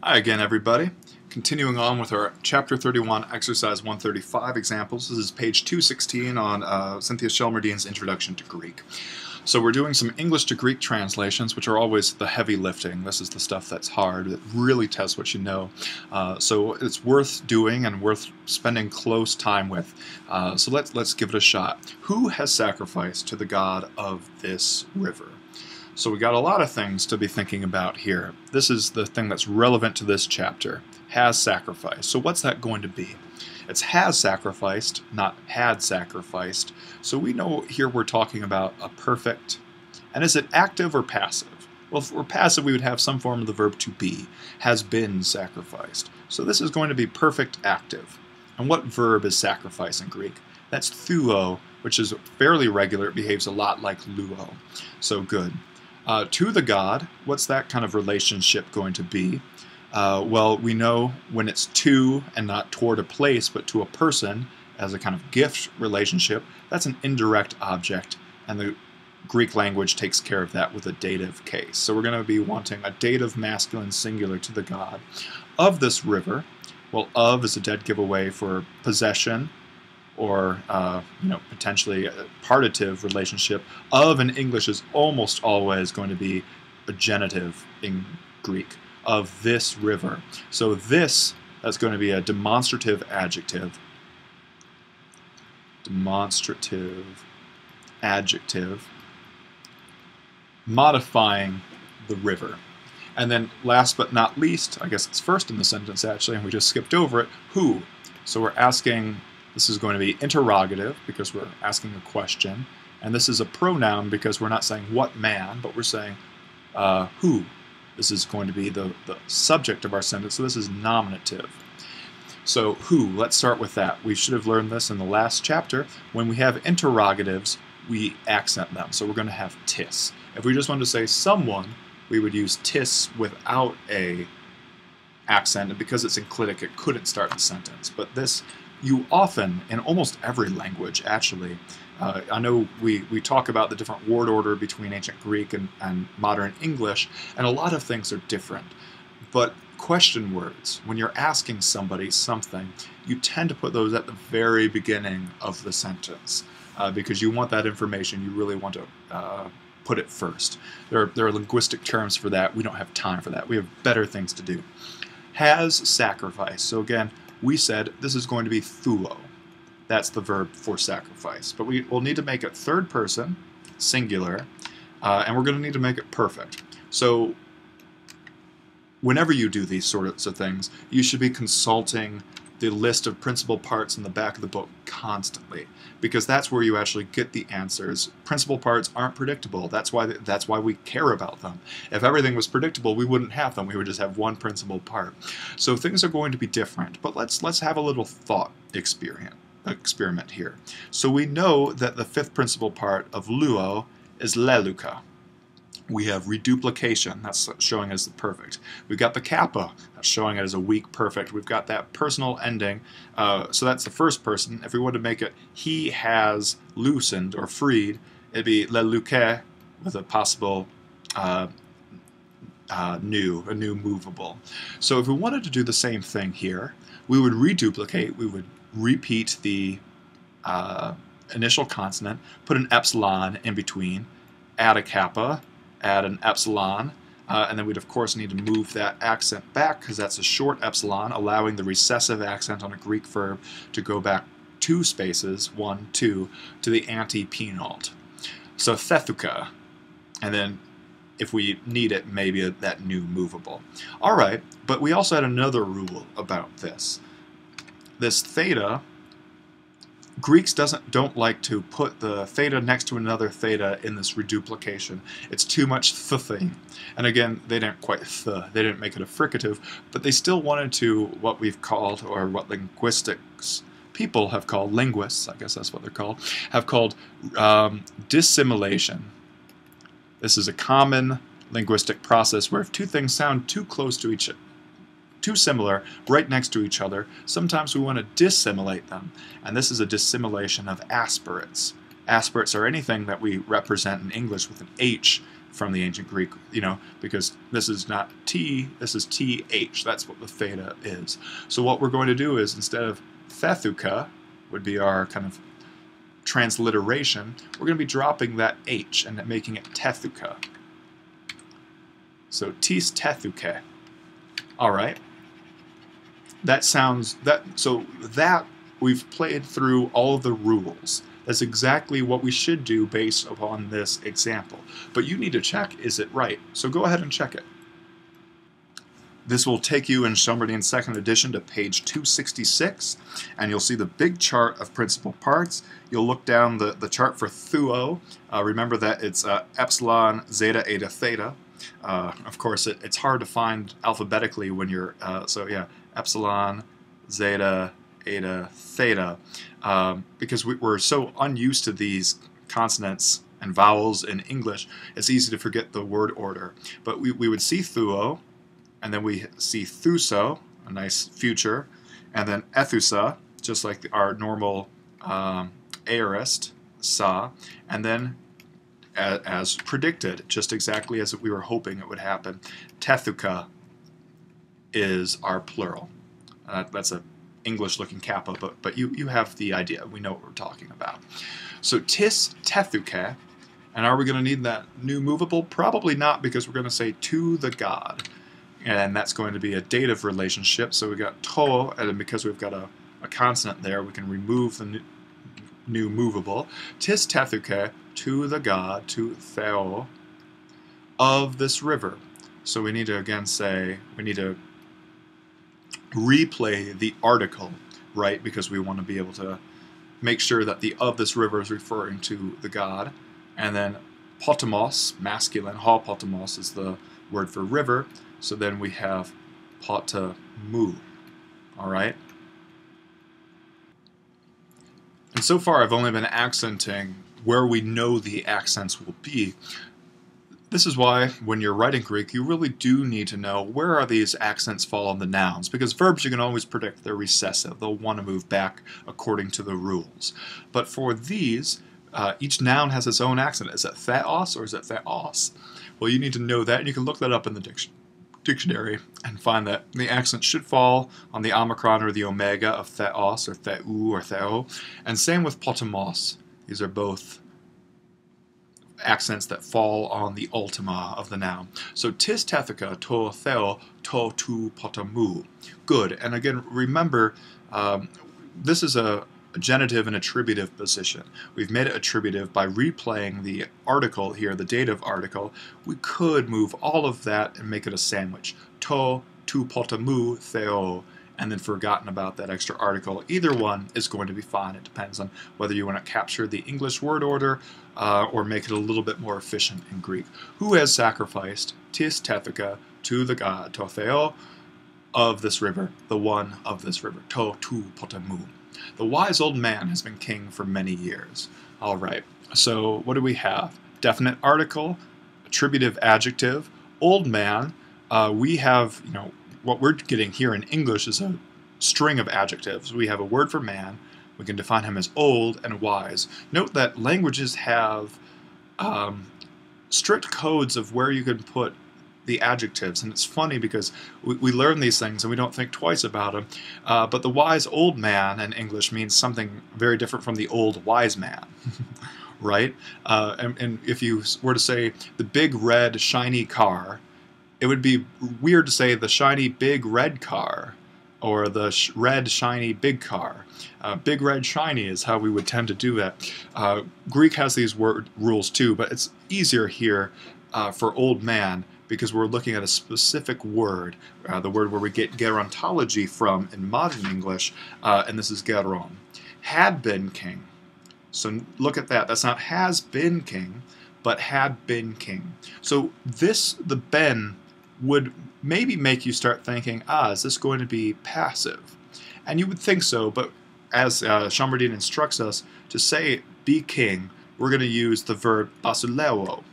Hi again, everybody. Continuing on with our Chapter 31, Exercise 135 examples. This is page 216 on Cynthia Shelmerdine's Introduction to Greek. So we're doing some English to Greek translations, which are always the heavy lifting. This is the stuff that's hard, that really tests what you know. So it's worth doing and worth spending close time with. So let's give it a shot. Who has sacrificed to the god of this river? So we got a lot of things to be thinking about here. This is the thing that's relevant to this chapter. Has sacrificed. So what's that going to be? It's has sacrificed, not had sacrificed. So we know here we're talking about a perfect. And is it active or passive? Well, if we're passive, we would have some form of the verb to be. Has been sacrificed. So this is going to be perfect active. And what verb is sacrifice in Greek? That's thuo, which is fairly regular. It behaves a lot like luo. So good. To the god, what's that kind of relationship going to be? Well, we know when it's to and not toward a place, but to a person as a kind of gift relationship, that's an indirect object, and the Greek language takes care of that with a dative case. So we're going to be wanting a dative masculine singular to the god of this river. Well, of is a dead giveaway for possession, or potentially a partitive relationship. Of in English is almost always going to be a genitive in Greek. Of this river. So this, that's going to be a demonstrative adjective. Demonstrative adjective modifying the river. And then last but not least, I guess it's first in the sentence actually, and we just skipped over it, who. So we're asking, this is going to be interrogative because we're asking a question, and this is a pronoun because we're not saying what man, but we're saying who. This is going to be the subject of our sentence, so this is nominative. So who, let's start with that. We should have learned this in the last chapter. When we have interrogatives, we accent them. So we're going to have tis. If we just wanted to say someone, we would use tis without a accent, and because it's enclitic, it couldn't start the sentence. But this, you often, in almost every language actually, I know we talk about the different word order between ancient Greek and modern English, and a lot of things are different. But question words, when you're asking somebody something, you tend to put those at the very beginning of the sentence because you want that information, you really want to put it first. There are linguistic terms for that. We don't have time for that. We have better things to do. Has sacrificed. So again, we said this is going to be thuo. That's the verb for sacrifice. But we'll need to make it third person, singular, and we're going to need to make it perfect. So whenever you do these sorts of things, you should be consulting the list of principal parts in the back of the book constantly, because that's where you actually get the answers. Principal parts aren't predictable. That's why we care about them. If everything was predictable, we wouldn't have them. We would just have one principal part. So things are going to be different. But let's have a little thought experiment here. So we know that the fifth principal part of luo is leluka. We have reduplication, that's showing as the perfect. We've got the kappa, that's showing it as a weak perfect. We've got that personal ending, so that's the first person. If we wanted to make it he has loosened or freed, it'd be leluke with a possible new movable. So if we wanted to do the same thing here, we would reduplicate, we would repeat the initial consonant, put an epsilon in between, add a kappa, add an epsilon, and then we'd of course need to move that accent back because that's a short epsilon, allowing the recessive accent on a Greek verb to go back 2 spaces, 1, 2, to the anti-penult. So thethuka, and then if we need it, maybe that new movable. All right, but we also had another rule about this. This theta, Greeks don't like to put the theta next to another theta in this reduplication. It's too much thing. And again, they didn't quite they didn't make it a fricative, but they still wanted to, what we've called, or what linguistics people have called, linguists, I guess that's what they're called, have called dissimilation. This is a common linguistic process where if two things sound too close to each other, too similar, right next to each other, sometimes we want to dissimilate them. And this is a dissimilation of aspirates. Aspirates are anything that we represent in English with an H from the ancient Greek, because this is not T, this is TH. That's what the theta is. So what we're going to do is, instead of thethuka, would be our kind of transliteration, we're going to be dropping that H and making it tethuka. So tis tethuke. All right. So we've played through all of the rules. That's exactly what we should do based upon this example. But you need to check, is it right? So go ahead and check it. This will take you in Shelmerdine's second edition to page 266, and you'll see the big chart of principal parts. You'll look down the chart for thuo. Remember that it's epsilon, zeta, eta, theta. Of course, it's hard to find alphabetically when you're, epsilon, zeta, eta, theta, because we're so unused to these consonants and vowels in English, it's easy to forget the word order. But we would see thuo, and then we see thuso, a nice future, and then ethusa, just like our normal aorist, sa, and then as predicted, just exactly as we were hoping it would happen, tethuka is our plural. That's a English-looking kappa, but you have the idea. We know what we're talking about. So tis tethuke, and are we going to need that new movable? Probably not, because we're going to say to the god, and that's going to be a dative relationship. So we got to, and because we've got a consonant there, we can remove the new movable. Tis tethuke, to the god, to theo, of this river. So we need to again say, we need to replay the article, right? Because we want to be able to make sure that the of this river is referring to the god. And then potamos, masculine, ha potamos is the word for river. So then we have potamu, all right? And so far I've only been accenting where we know the accents will be. This is why, when you're writing Greek, you really do need to know where are these accents fall on the nouns, because verbs you can always predict they're recessive. They'll want to move back according to the rules. But for these, each noun has its own accent. Is it theos or is it theos? Well, you need to know that, and you can look that up in the dictionary and find that the accent should fall on the omicron or the omega of theos or theou or theo. And same with potamos. These are both accents that fall on the ultima of the noun. So tis tethuka to theo to tu potamu. Good. And again, remember, this is a genitive and attributive position. We've made it attributive by replaying the article here, the dative article. We could move all of that and make it a sandwich. To tu potamu theo, and then forgotten about that extra article. Either one is going to be fine. It depends on whether you want to capture the English word order or make it a little bit more efficient in Greek. Who has sacrificed tis tethuka to the god, to theo, of this river, the one of this river, to tu potamu. The wise old man has been king for many years. All right, so what do we have? Definite article, attributive adjective, old man. We have, what we're getting here in English is a string of adjectives. We have a word for man. We can define him as old and wise. Note that languages have strict codes of where you can put the adjectives, and it's funny because we learn these things and we don't think twice about them, but the wise old man in English means something very different from the old wise man, right? And if you were to say the big red shiny car, it would be weird to say the shiny big red car or the red shiny big car. Big red shiny is how we would tend to do that. Greek has these word rules too, but it's easier here for old man because we're looking at a specific word, the word where we get gerontology from in modern English, and this is geron. Had been king. So look at that. That's not has been king, but had been king. So the ben would maybe make you start thinking, is this going to be passive? And you would think so, but as Shelmerdine instructs us, to say be king, we're going to use the verb basileo,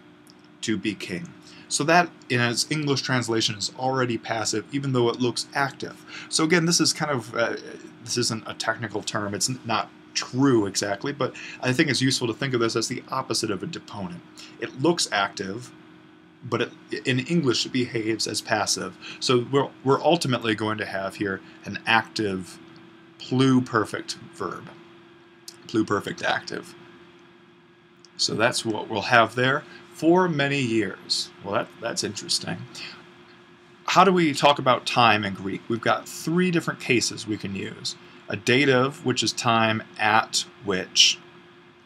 to be king. So that, in its English translation, is already passive, even though it looks active. So again, this is kind of, this isn't a technical term, it's not true exactly, but I think it's useful to think of this as the opposite of a deponent. It looks active, but in English it behaves as passive. So we're ultimately going to have here an active pluperfect verb. Pluperfect active. So that's what we'll have there. For many years. Well, that's interesting. How do we talk about time in Greek? We've got 3 different cases we can use. A dative, which is time at which,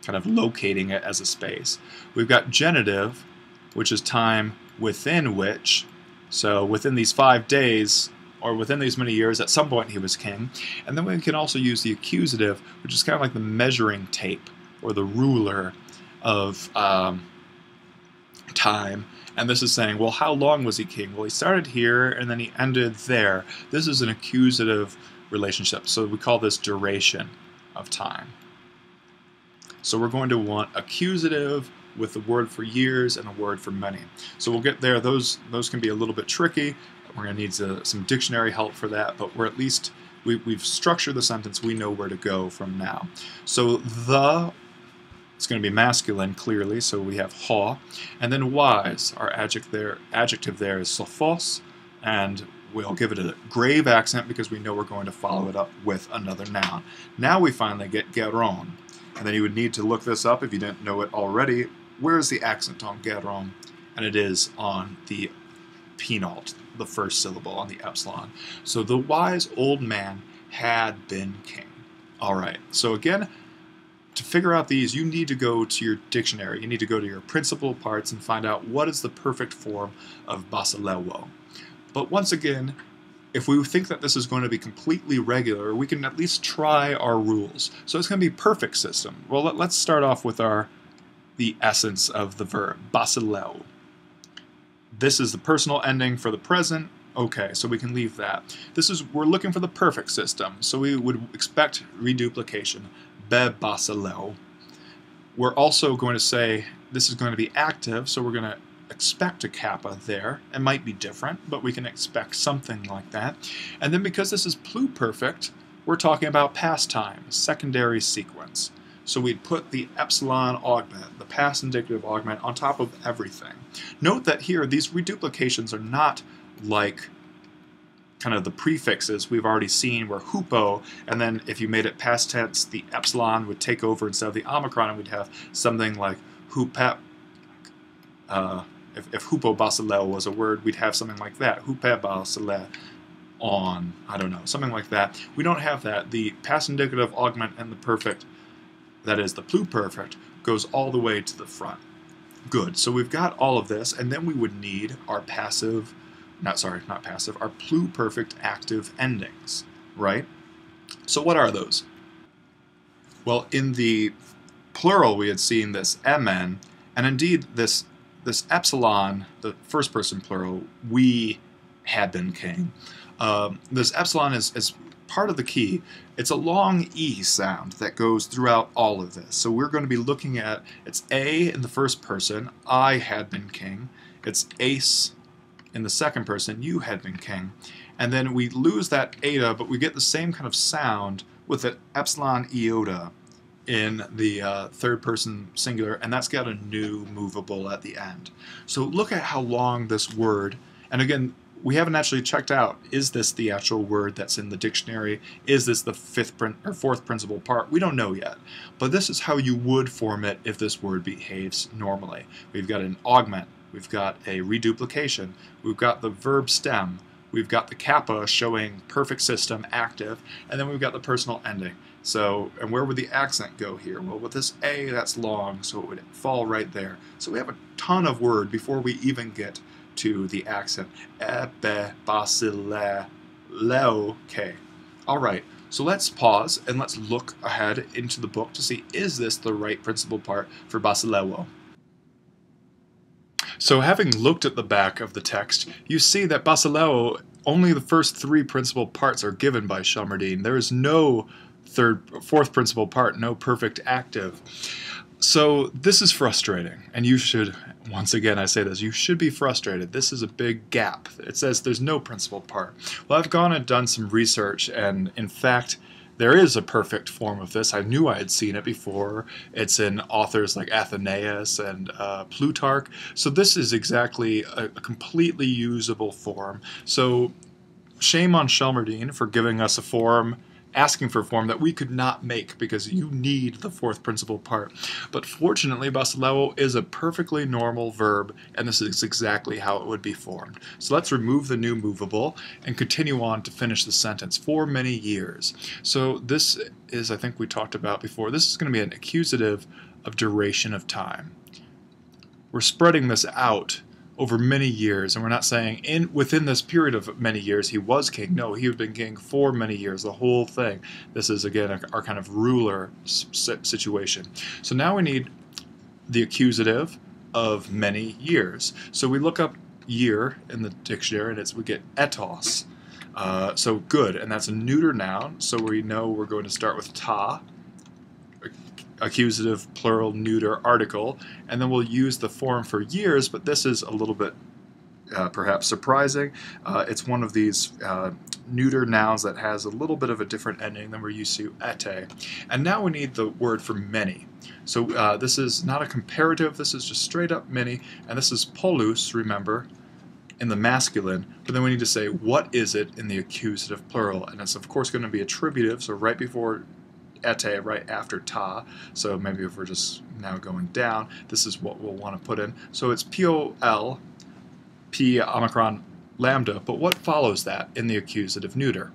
kind of locating it as a space. We've got genitive, which is time within which, so within these 5 days, or within these many years, at some point he was king. And then we can also use the accusative, which is kind of like the measuring tape, or the ruler of time. And this is saying, well, how long was he king? Well, he started here, and then he ended there. This is an accusative relationship, so we call this duration of time. So we're going to want accusative with the word for years and a word for many. So we'll get there. Those can be a little bit tricky. We're going to need some dictionary help for that, but we're at least, we've structured the sentence. We know where to go from now. So it's going to be masculine, clearly, so we have ha. And then wise, our adjective there is sophos, and we'll give it a grave accent because we know we're going to follow it up with another noun. Now we finally get geron. And then you would need to look this up if you didn't know it already. Where is the accent on geron? And it is on the penult, the first syllable, on the epsilon. So the wise old man had been king. All right, so again, to figure out these, you need to go to your dictionary. You need to go to your principal parts and find out what is the perfect form of basilewo. But once again, if we think that this is going to be completely regular, we can at least try our rules. So it's going to be perfect system. Well, let's start off with the essence of the verb, basileo. This is the personal ending for the present. Okay, so we can leave that. We're looking for the perfect system, so we would expect reduplication, be basileo. We're also going to say this is going to be active, so we're going to expect a kappa there. It might be different, but we can expect something like that. And then because this is pluperfect, we're talking about past time, secondary sequence. So we'd put the epsilon augment, the past indicative augment, on top of everything. Note that here, these reduplications are not like kind of the prefixes we've already seen where hupo, and then if you made it past tense, the epsilon would take over instead of the omicron, and we'd have something like hupep. If hupo basileo was a word, we'd have something like that. Hupe basile on, I don't know, something like that. We don't have that. The past indicative augment and the perfect, that is the pluperfect, goes all the way to the front. Good. So we've got all of this, and then we would need our passive, our pluperfect active endings, right? So what are those? Well, in the plural we had seen this mn, and indeed this epsilon, the first person plural, we had been king. This epsilon is part of the key. It's a long E sound that goes throughout all of this. So we're going to be looking at, it's A in the first person, I had been king. It's ace in the second person, you had been king. And then we lose that eta, but we get the same kind of sound with the epsilon iota in the third person singular, and that's got a new movable at the end. So look at how long this word, and again, we haven't actually checked out, is this the actual word that's in the dictionary? Is this the fourth principal part? We don't know yet. But this is how you would form it if this word behaves normally. We've got an augment, we've got a reduplication, we've got the verb stem, we've got the kappa showing perfect system active, and then we've got the personal ending. So, and where would the accent go here? Well, with this A, that's long, so it would fall right there. So we have a ton of word before we even get to the accent. Ebe, basile, leo, ke. All right, so let's pause and let's look ahead into the book to see, is this the right principal part for basilewo? So having looked at the back of the text, you see that basilewo, only the first 3 principal parts are given by Shelmerdine. There is no fourth principal part, no perfect active. So this is frustrating, and you should, once again I say this, you should be frustrated. This is a big gap. It says there's no principal part. Well, I've gone and done some research, and in fact, there is a perfect form of this. I knew I had seen it before. It's in authors like Athenaeus and Plutarch. So this is exactly a completely usable form. So shame on Shelmerdine for giving us a form, asking for a form that we could not make because you need the fourth principal part. But fortunately, basilewo is a perfectly normal verb, and this is exactly how it would be formed. So let's remove the new movable and continue on to finish the sentence. For many years. So this is, I think we talked about before, this is going to be an accusative of duration of time. We're spreading this out over many years, and we're not saying within this period of many years he was king. No, he had been king for many years, the whole thing. This is, again, our kind of ruler situation. So now we need the accusative of many years. So we look up year in the dictionary, and we get etos. So good, and that's a neuter noun, so we know we're going to start with ta, accusative, plural, neuter, article, and then we'll use the form for years, but this is a little bit perhaps surprising. It's one of these neuter nouns that has a little bit of a different ending than we're used to, ete. And now we need the word for many. So this is not a comparative, this is just straight up many, and this is polus, remember, in the masculine, but then we need to say what is it in the accusative plural, and it's of course going to be attributive, so right before ete, right after ta, so maybe if we're just now going down, this is what we'll want to put in. So it's pol, p omicron lambda, but what follows that in the accusative neuter?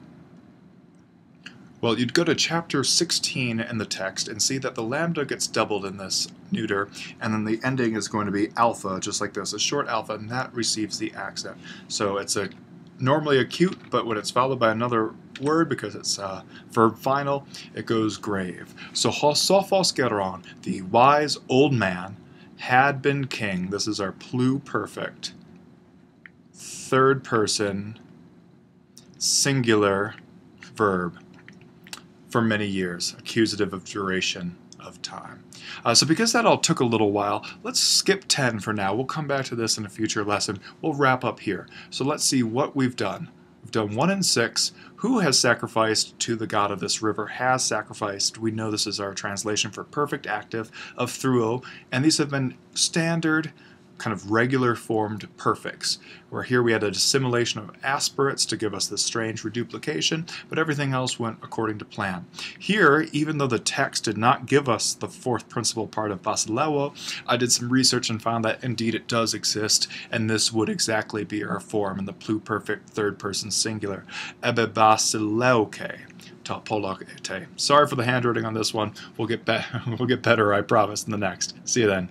Well, you'd go to chapter 16 in the text and see that the lambda gets doubled in this neuter, and then the ending is going to be alpha, just like this, a short alpha, and that receives the accent. So it's normally acute, but when it's followed by another word, because it's verb final, it goes grave. So Sophos Geron, the wise old man, had been king. This is our pluperfect, third person, singular verb for many years, accusative of duration of time. So because that all took a little while, let's skip 10 for now. We'll come back to this in a future lesson. We'll wrap up here. So let's see what we've done. We've done 1 and 6. Who has sacrificed to the god of this river has sacrificed. We know this is our translation for perfect active of thruo, and these have been standard, kind of regular formed perfects, where here we had a dissimulation of aspirates to give us this strange reduplication, but everything else went according to plan. Here, even though the text did not give us the fourth principal part of basilewo, I did some research and found that indeed it does exist, and this would exactly be our form in the pluperfect third person singular, ebe basileuke. Sorry for the handwriting on this one. We'll get better, I promise, in the next. See you then.